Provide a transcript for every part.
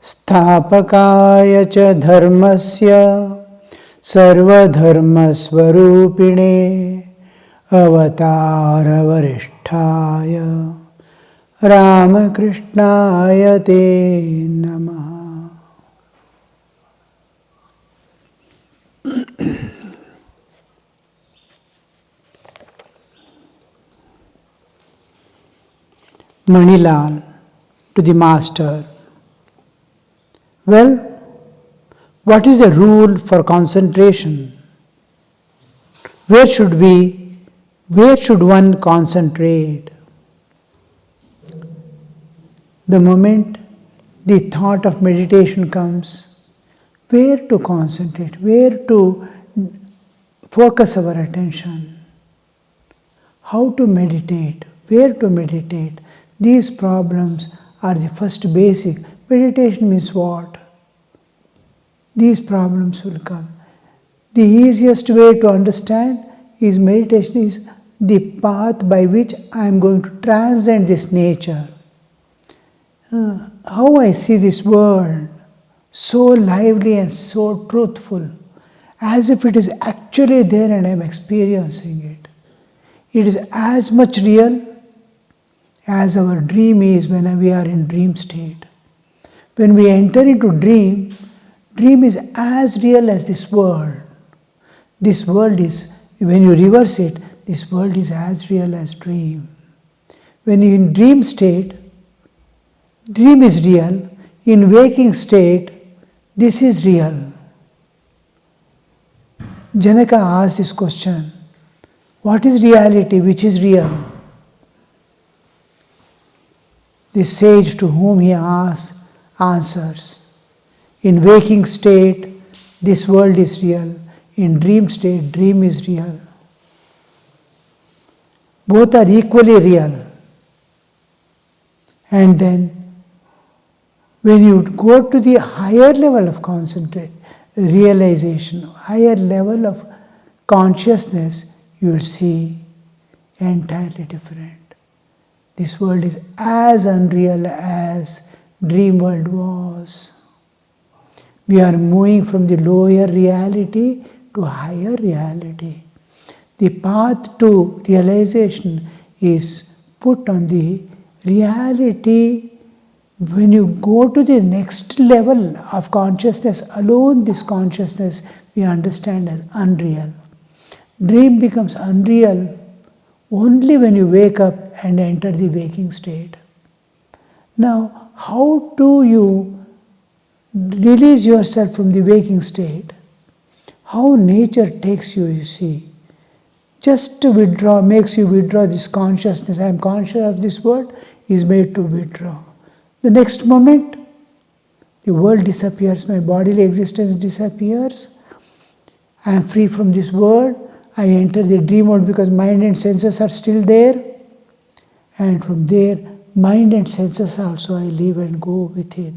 स्थापकाय च धर्मस्य सर्वधर्मस्वरूपिणे अवतारवरिष्ठाय रामकृष्णाय ते नमः। Manilal to the master. Well, what is the rule for concentration? Where should one concentrate? The moment the thought of meditation comes, where to concentrate, where to focus our attention, how to meditate, where to meditate. These problems are the first basic. Meditation means what? These problems will come. The easiest way to understand is meditation is the path by which I am going to transcend this nature. How I see this world, so lively and so truthful, as if it is actually there and I am experiencing it. It is as much real as our dream is when we are in dream state. When we enter into dream is as real as this world. This world is, when you reverse it, this world is as real as dream. When you are in dream state, dream is real. In waking state, this is real. Janaka asked this question, what is reality, which is real? The sage to whom he asks answers. In waking state, this world is real. In dream state, dream is real. Both are equally real. And then, when you go to the higher level of realization, higher level of consciousness, you will see entirely different. This world is as unreal as dream world was. We are moving from the lower reality to higher reality. The path to realization is put on the reality. When you go to the next level of consciousness, alone this consciousness we understand as unreal. Dream becomes unreal only when you wake up and enter the waking state. Now, how do you release yourself from the waking state? How nature takes you, you see. Just to withdraw, makes you withdraw this consciousness. I am conscious of this world, is made to withdraw. The next moment, the world disappears, my bodily existence disappears. I am free from this world. I enter the dream mode because mind and senses are still there. And from there, mind and senses also I live and go within.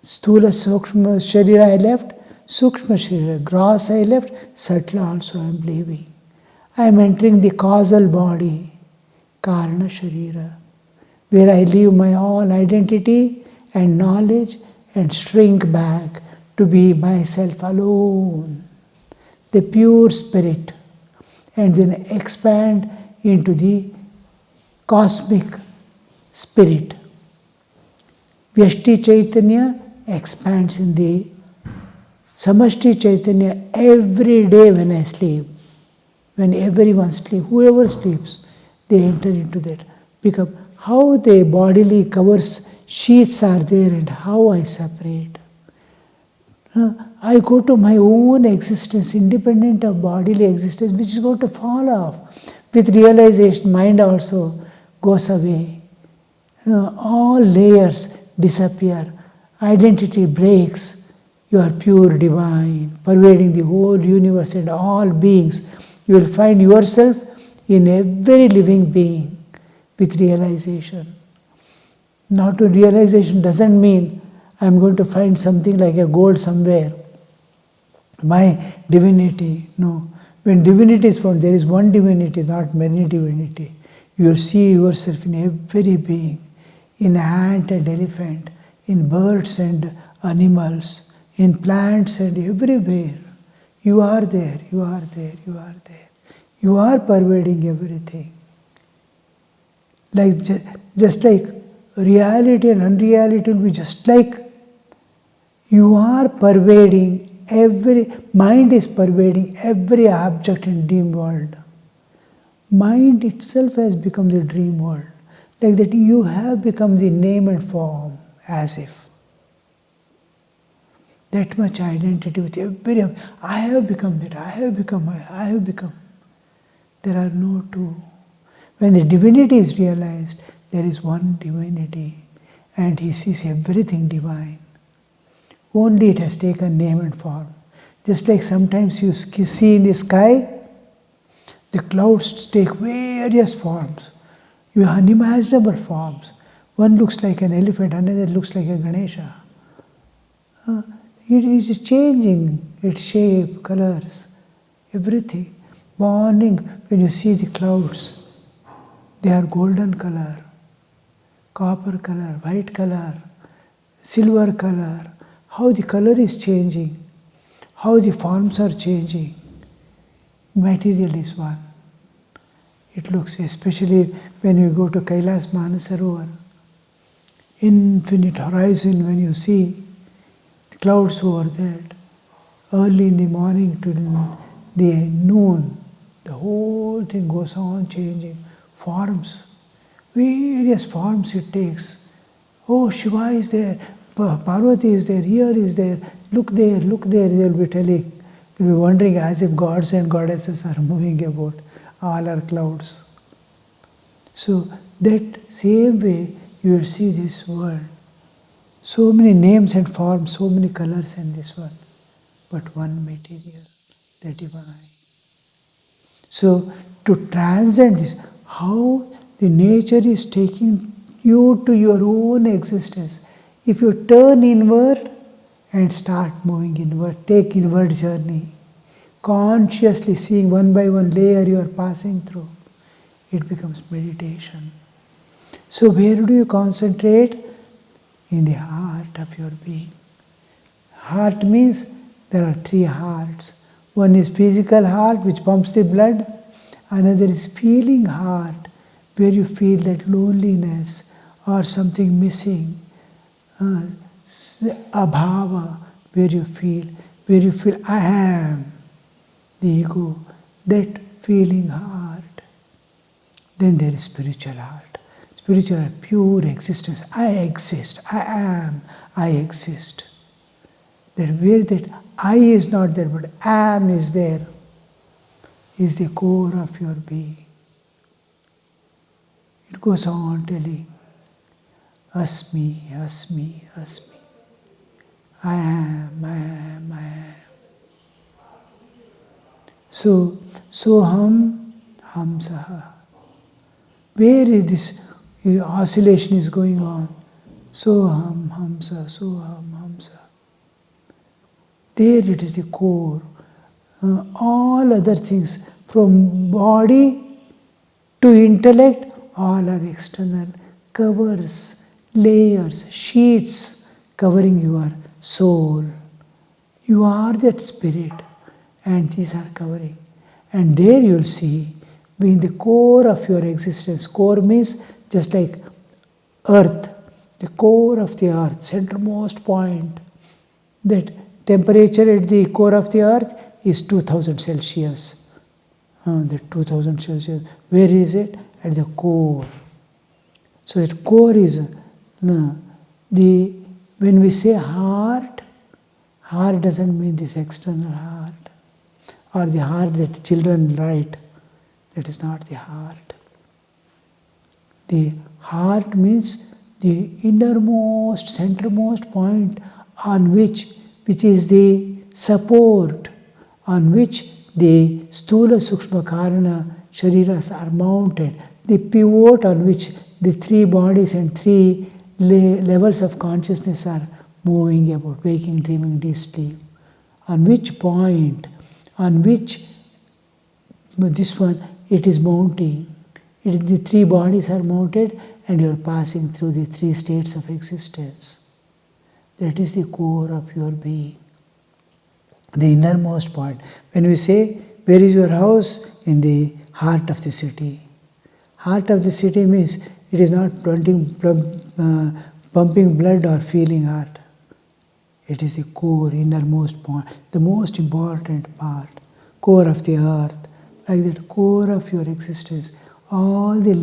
Sthula Sukshma Sharira I left, Sukshma Sharira, gross I left, subtle also I am leaving. I am entering the causal body, Karana Sharira, where I leave my all identity and knowledge and shrink back to be myself alone, the pure spirit, and then expand into the cosmic spirit. Vyashti Chaitanya expands in the Samashti Chaitanya every day when I sleep. When everyone sleeps, whoever sleeps, they enter into that. Because how the bodily covers, sheaths are there and how I separate. I go to my own existence, independent of bodily existence, which is going to fall off. With realization, mind also goes away. All layers disappear. Identity breaks. You are pure divine, pervading the whole universe and all beings. You will find yourself in every living being with realization. Not to realization doesn't mean I am going to find something like a gold somewhere. My divinity, no. When divinity is found, there is one divinity, not many divinity. You will see yourself in every being, in ant and elephant, in birds and animals, in plants and everywhere. You are there, you are there, you are there. You are pervading everything. Like just like reality and unreality will be just like you are pervading mind is pervading every object in dream world. Mind itself has become the dream world. Like that you have become the name and form as if. That much identity with every, I have become that, I have become, I have become. There are no two. When the divinity is realized, there is one divinity and he sees everything divine. Only it has taken name and form. Just like sometimes you see in the sky, the clouds take various forms. You have unimaginable forms. One looks like an elephant, another looks like a Ganesha. It is changing its shape, colors, everything. Morning, when you see the clouds, they are golden color, copper color, white color, silver color. How the color is changing, how the forms are changing. Material is one. It looks, especially when you go to Kailas Manasarovar, infinite horizon, when you see the clouds over there, early in the morning to the noon, the whole thing goes on changing. Forms, various forms it takes. Oh, Shiva is there, Parvati is there, here is there, look there, they will be telling. You'll be wondering as if gods and goddesses are moving about, all are clouds. So that same way you will see this world. So many names and forms, so many colors in this world, but one material, the divine. So to transcend this, how the nature is taking you to your own existence. If you turn inward and start moving inward, take inward journey, consciously seeing one by one layer you are passing through, it becomes meditation. So where do you concentrate? In the heart of your being. Heart means there are three hearts. One is physical heart, which pumps the blood. Another is feeling heart, where you feel that loneliness or something missing. Abhava, where you feel I am, the ego, that feeling heart. Then there is spiritual heart. Spiritual heart, pure existence. I exist, I am, I exist. That where that I is not there, but am is there, is the core of your being. It goes on telling, Asmi, Asmi, Asmi. I am, I am, I am. So, Soham, Hamsaha. Where is this oscillation is going on? Soham, Hamsa, Soham, Hamsa. There it is the core. All other things, from body to intellect, all are external covers, layers, sheets covering your soul. You are that spirit, and these are covering. And there you'll see, being the core of your existence. Core means just like earth, the core of the earth, centermost point. That temperature at the core of the earth is 2000 Celsius. The 2000 Celsius, where is it? At the core. So that core is when we say heart, heart doesn't mean this external heart or the heart that children write. That is not the heart. The heart means the innermost, centermost point on which is the support, on which the Sthula, Sukshma, Karana, Shariras are mounted, the pivot on which the three bodies and three levels of consciousness are moving about, waking, dreaming, deep sleep. On which point, on which this one, it is mounting. The three bodies are mounted and you are passing through the three states of existence. That is the core of your being, the innermost point. When we say, where is your house? In the heart of the city. Heart of the city means it is not pumping blood or feeling heart. It is the core, innermost point, the most important part, core of the earth, like that core of your existence. All the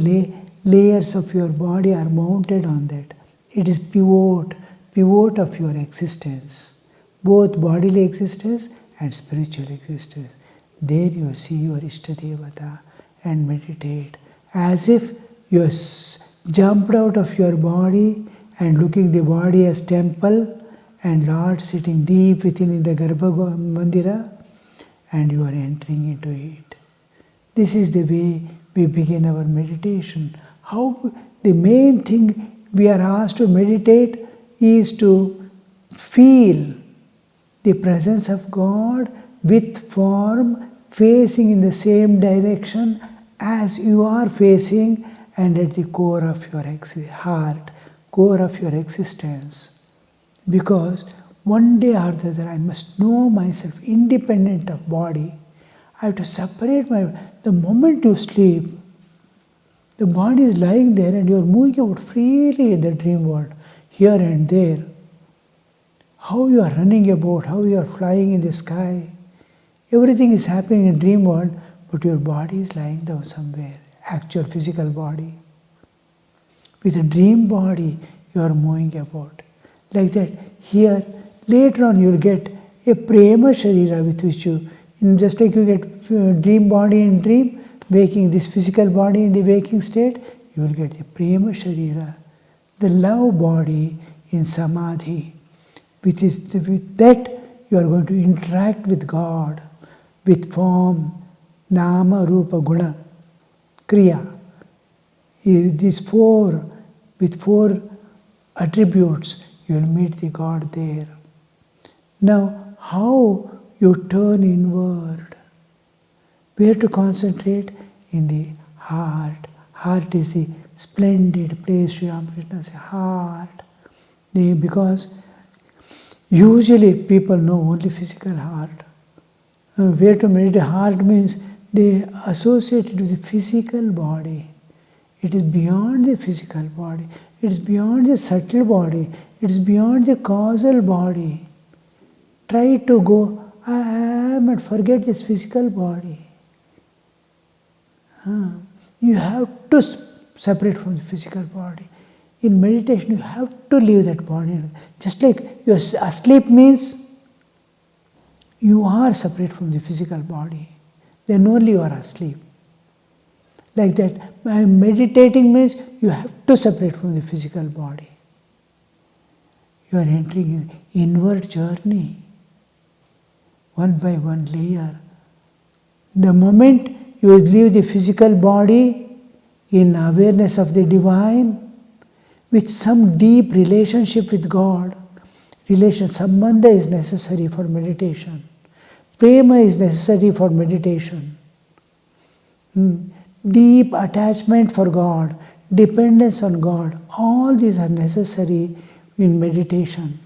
layers of your body are mounted on that. It is pivot of your existence, both bodily existence and spiritual existence. There you see your Ishtadevata and meditate as if you have jumped out of your body and looking the body as temple and Lord sitting deep within in the Garbha Mandira, and you are entering into it. This is the way we begin our meditation. How the main thing we are asked to meditate is to feel the presence of God with form facing in the same direction as you are facing and at the core of your heart, core of your existence. Because one day or the other I must know myself independent of body. I have to separate the moment you sleep, the body is lying there and you are moving about freely in the dream world, here and there. How you are running about, how you are flying in the sky. Everything is happening in dream world, but your body is lying down somewhere, actual physical body. With a dream body, you are moving about. Like that, here, later on you will get a prema sharira with which you, just like you get dream body in dream, waking this physical body in the waking state, you will get the prema sharira, the love body in samadhi. With that, you are going to interact with God, with form, nama, rupa, guna, kriya. With four attributes, you will meet the God there. Now, how you turn inward? Where to concentrate? In the heart. Heart is the splendid place, Sri Ramakrishna says, heart. Because usually people know only physical heart. Where to meditate? Heart means they associate it with the physical body. It is beyond the physical body. It is beyond the subtle body. It is beyond the causal body. Try to go, I am, and forget this physical body. You have to separate from the physical body. In meditation, you have to leave that body. Just like you are asleep means you are separate from the physical body. Then only you are asleep. Like that, meditating means you have to separate from the physical body. You are entering an inward journey, one by one layer. The moment you leave the physical body in awareness of the divine, with some deep relationship with God, sambandha is necessary for meditation. Prema is necessary for meditation. Deep attachment for God, dependence on God, all these are necessary in meditation.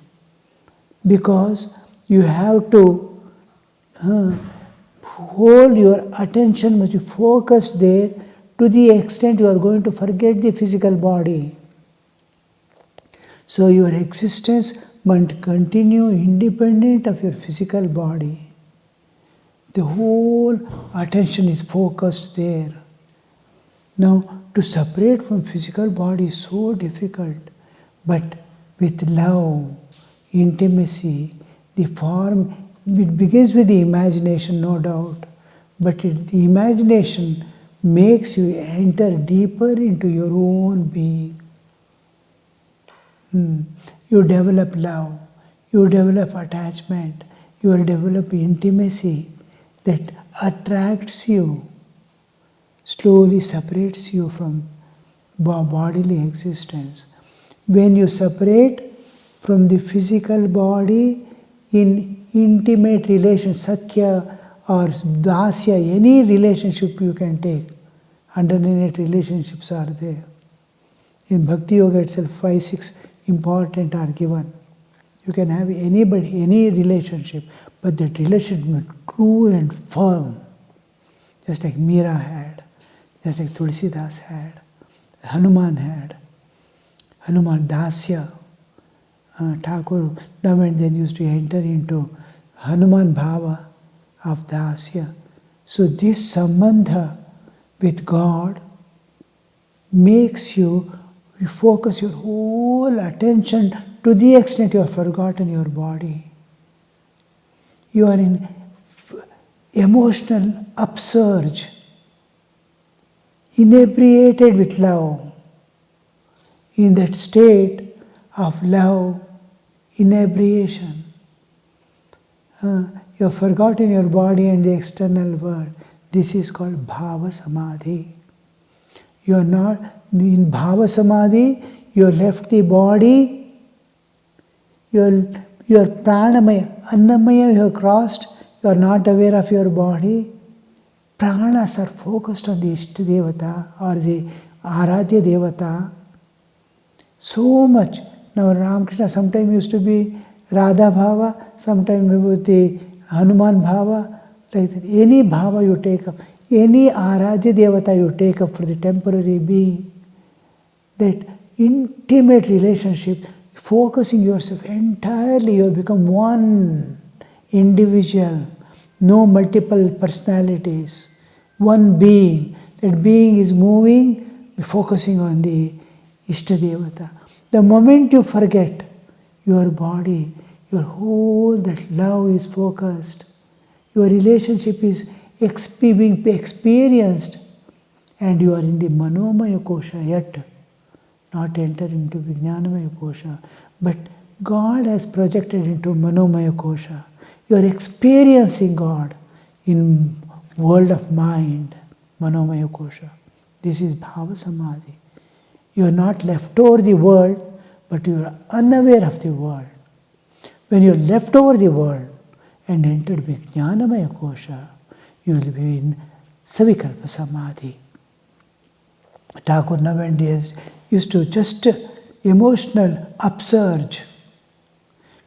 Because you have to hold your attention, must be focused there to the extent you are going to forget the physical body. So your existence must continue independent of your physical body. The whole attention is focused there. Now, to separate from physical body is so difficult, but with love, intimacy, the form, it begins with the imagination, no doubt, but the imagination makes you enter deeper into your own being. You develop love, you develop attachment, you develop intimacy that attracts you, slowly separates you from bodily existence. When you separate from the physical body in intimate relation, sakya or dasya, any relationship you can take, underneath relationships are there. In Bhakti Yoga itself, 5, 6 important are given. You can have anybody, any relationship, but that relationship is true and firm. Just like Meera had, just like Tulsidas had, Hanuman had. Hanuman Dasya, Thakur now and then used to enter into Hanuman Bhava of Dasya. So this sambandha with God makes you focus your whole attention to the extent you have forgotten your body. You are in emotional upsurge, inebriated with love. In that state of love, inebriation, you have forgotten your body and the external world. This is called Bhava Samadhi. You are not in Bhava Samadhi, you have left the body, your pranamaya, annamaya you have crossed, you are not aware of your body. Pranas are focused on the Ishta Devata or the Aradhya Devata. So much. Now Ramakrishna sometimes used to be Radha Bhava, sometimes with the Hanuman Bhava, like that. Any Bhava you take up, any Aradhya Devata you take up for the temporary being, that intimate relationship, focusing yourself entirely, you have become one individual, no multiple personalities, one being. That being is moving, focusing on the Ishta Devata. The moment you forget your body, your whole that love is focused, your relationship is being experienced, and you are in the Manomaya Kosha yet, not enter into Vijnanamaya Kosha, but God has projected into Manomaya Kosha. You are experiencing God in world of mind, Manomaya Kosha. This is Bhava Samadhi. You are not left over the world, but you are unaware of the world. When you are left over the world and entered Vijnanamaya Kosha, you will be in Savikalpa Samadhi. Thakur nowadays used to just emotional upsurge.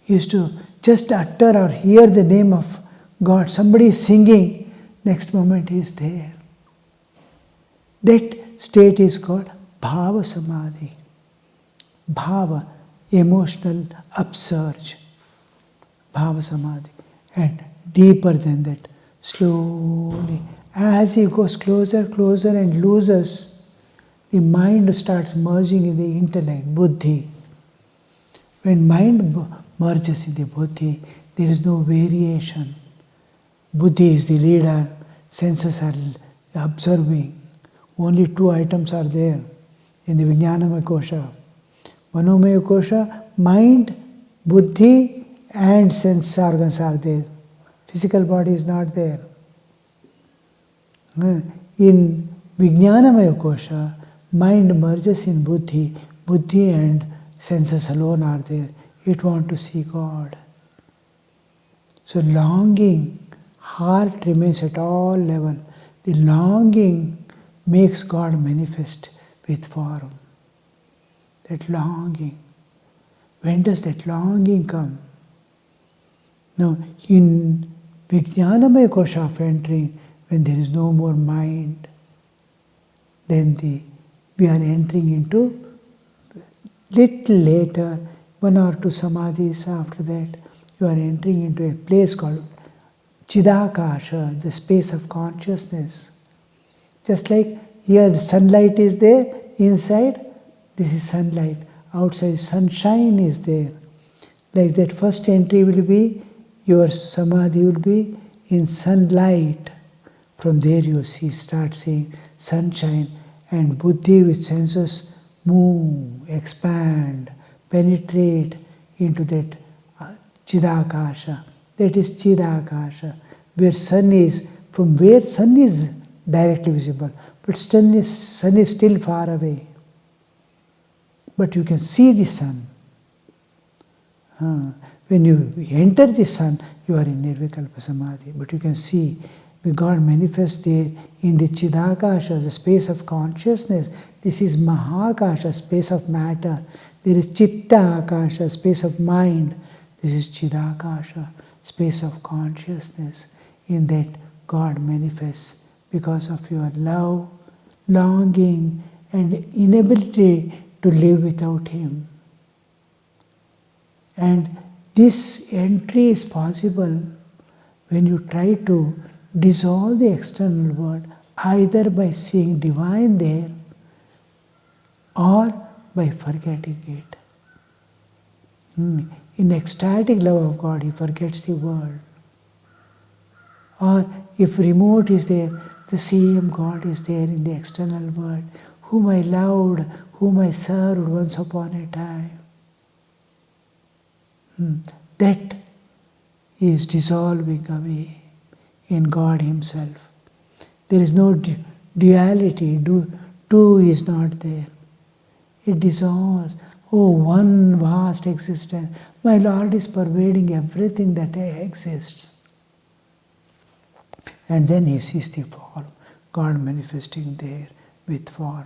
He used to just utter or hear the name of God. Somebody is singing, next moment he is there. That state is called Bhava Samadhi. Bhava, emotional upsurge. Bhava Samadhi. And deeper than that, slowly, as he goes closer, closer and loses, the mind starts merging in the intellect, buddhi. When mind merges in the buddhi, there is no variation. Buddhi is the leader, senses are observing. Only two items are there in the Vijnanamaya Kosha. Manomaya Kosha, mind, buddhi and sense organs are there. Physical body is not there. In Vijnanamaya Kosha, mind merges in buddhi, buddhi and senses alone are there. It wants to see God. So longing, heart remains at all level. The longing makes God manifest with form. That longing. When does that longing come? Now, in Vijnanamaya Kosha of entering, when there is no more mind, then we are entering into, little later, 1 or 2 samadhis after that, you are entering into a place called Chidakasha, the space of consciousness. Just like here sunlight is there, inside this is sunlight, outside sunshine is there. Like that first entry will be, your samadhi will be in sunlight. From there you start seeing sunshine, and buddhi with senses move, expand, penetrate into that Chidakasha. That is Chidakasha, where sun is, from where sun is directly visible, but sun is still far away. But you can see the sun. When you enter the sun, you are in Nirvikalpa Samadhi, but you can see God manifests there in the Chidakasha, the space of consciousness. This is Mahakasha, space of matter. There is Chitta Akasha, space of mind. This is Chidakasha, space of consciousness. In that God manifests because of your love, longing, and inability to live without Him. And this entry is possible when you try to dissolve the external world, either by seeing divine there or by forgetting it. In ecstatic love of God, he forgets the world. Or if remote is there, the same God is there in the external world, whom I loved, whom I served once upon a time. That is dissolving away in God Himself. There is no duality, two is not there. It dissolves. Oh, one vast existence. My Lord is pervading everything that exists. And then He sees the form, God manifesting there with form.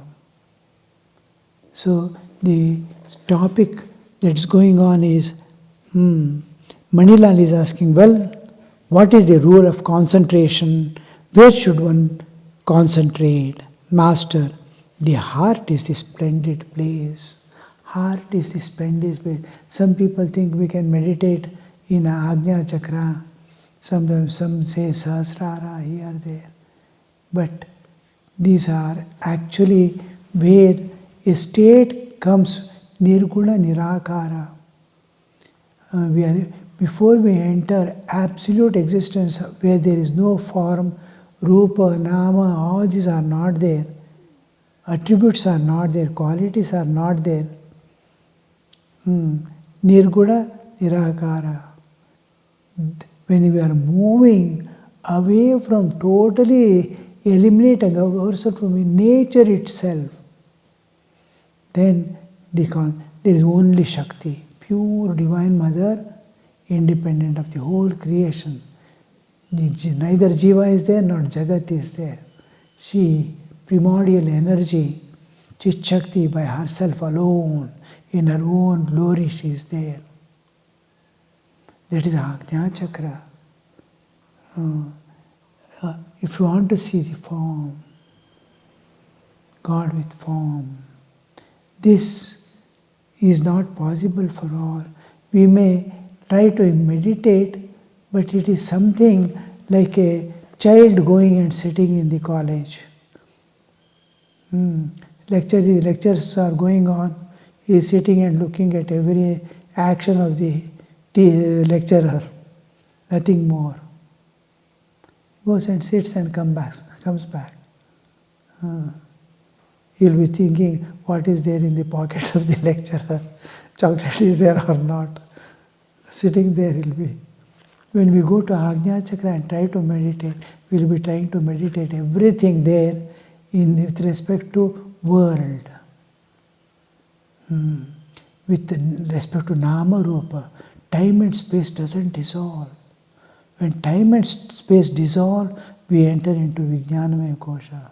So the topic that's going on is, Manilal is asking, well, what is the rule of concentration? Where should one concentrate? Master, the heart is the splendid place. Heart is the splendid place. Some people think we can meditate in Ajna Chakra. Sometimes some say Sahasrara here, there. But these are actually where a state comes Nirguna Nirakara. Before we enter absolute existence where there is no form, Rupa, Nama, all these are not there. Attributes are not there, qualities are not there. Nirguna Nirakara. When we are moving away from totally eliminating ourselves from nature itself, then there is only Shakti, pure Divine Mother, independent of the whole creation. Neither Jiva is there, nor Jagat is there. She, primordial energy, Chit Shakti by herself alone, in her own glory she is there. That is Ajna Chakra. If you want to see the form, God with form, this is not possible for all. We may try to meditate, but it is something like a child going and sitting in the college. Lectures are going on. He is sitting and looking at every action of the lecturer, nothing more. Goes and sits and comes back. He'll be thinking, what is there in the pocket of the lecturer? Chocolate is there or not? Sitting there he'll be. When we go to Ajna Chakra and try to meditate, we'll be trying to meditate everything there with respect to world. With respect to Nama Rupa, time and space doesn't dissolve. When time and space dissolve, we enter into Vijnanamaya Kosha.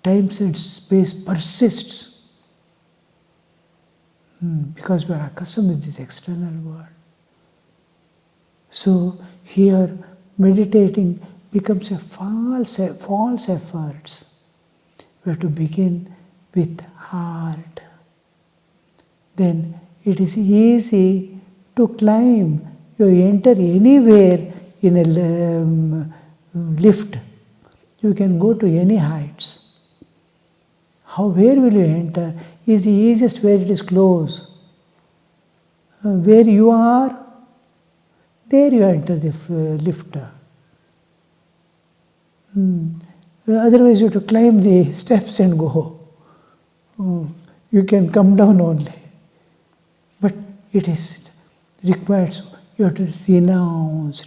Time and space persists because we are accustomed with this external world. So here meditating becomes a false effort. We have to begin with heart. Then it is easy to climb. You enter anywhere in a lift. You can go to any heights. Where will you enter is the easiest where it is close. Where you are, there you enter the lift. Otherwise you have to climb the steps and go. You can come down only. But it is requires, you have to renounce.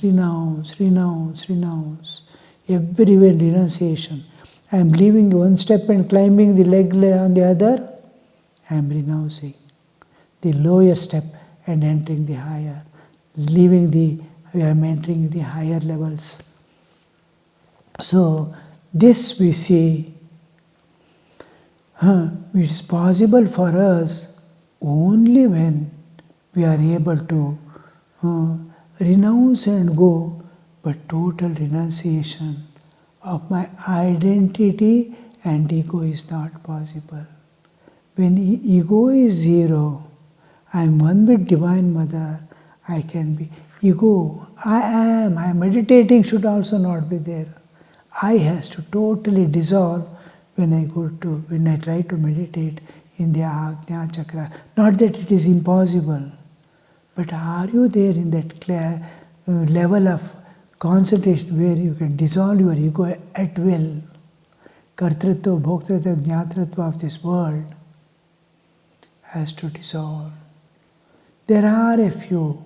Everywhere renunciation. I am leaving one step and climbing the leg on the other. I am renouncing the lower step and entering the higher. I am entering the higher levels. So this we see, which is possible for us only when we are able to renounce and go, but total renunciation of my identity and ego is not possible. When ego is zero, I am one with Divine Mother, I can be. Ego, I am meditating should also not be there. I has to totally dissolve when I try to meditate in the Ajna Chakra. Not that it is impossible, but are you there in that level of concentration where you can dissolve your ego at will? Kartritva, Bhoktritva, Jnatritva of this world has to dissolve. There are a few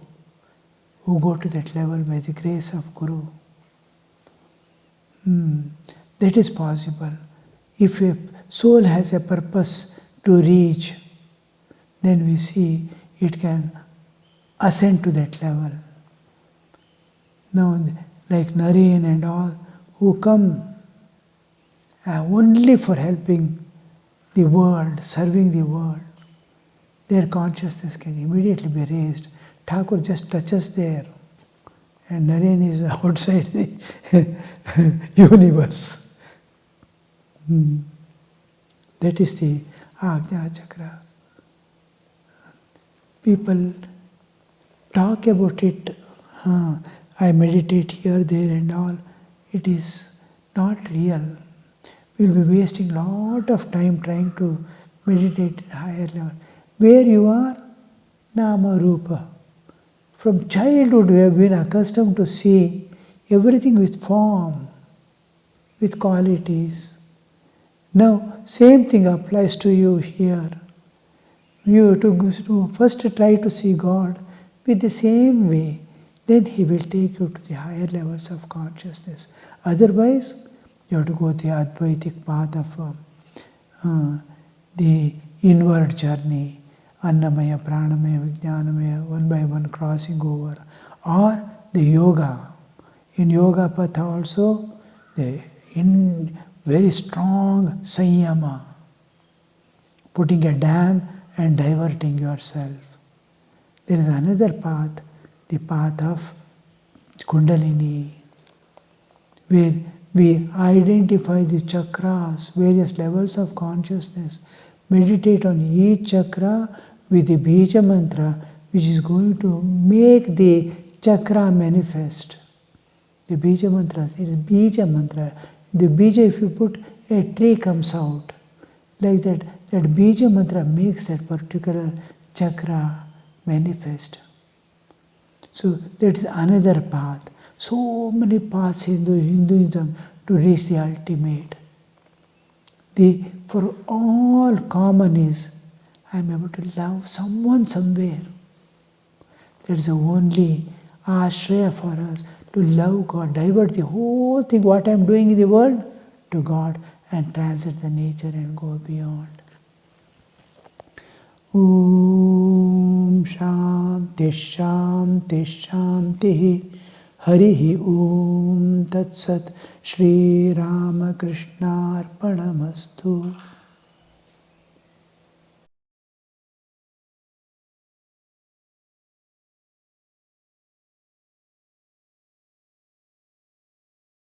who go to that level by the grace of Guru. That is possible. If a soul has a purpose to reach, then we see it can ascend to that level. Now, like Naren and all, who come only for helping the world, serving the world, their consciousness can immediately be raised. Thakur just touches there, and Naren is outside the universe. That is the Ajna Chakra. People talk about it, I meditate here, there and all. It is not real. We will be wasting a lot of time trying to meditate at higher level. Where you are, Nama Rupa. From childhood we have been accustomed to see everything with form, with qualities. Now, same thing applies to you here. You have to first try to see God with the same way. Then He will take you to the higher levels of consciousness. Otherwise, you have to go the Advaitic path of the inward journey, Annamaya, Pranamaya, Vijnanamaya, one by one crossing over. Or the yoga. In yoga path also, in very strong sanyama, putting a dam and diverting yourself. There is another path, the path of Kundalini, where we identify the chakras, various levels of consciousness, meditate on each chakra with the Bija mantra, which is going to make the chakra manifest. The Bija mantra is Bija mantra. The Bija, if you put, a tree comes out. Like that Bija mantra makes that particular chakra manifest. So that is another path. So many paths in Hinduism to reach the ultimate. For all common is, I am able to love someone somewhere. That is the only ashraya for us, to love God, divert the whole thing, what I am doing in the world, to God, and transit the nature and go beyond. Om Shanti Shanti Shanti Harihi Om Tat Sat Shri Ramakrishna Arpanamastu.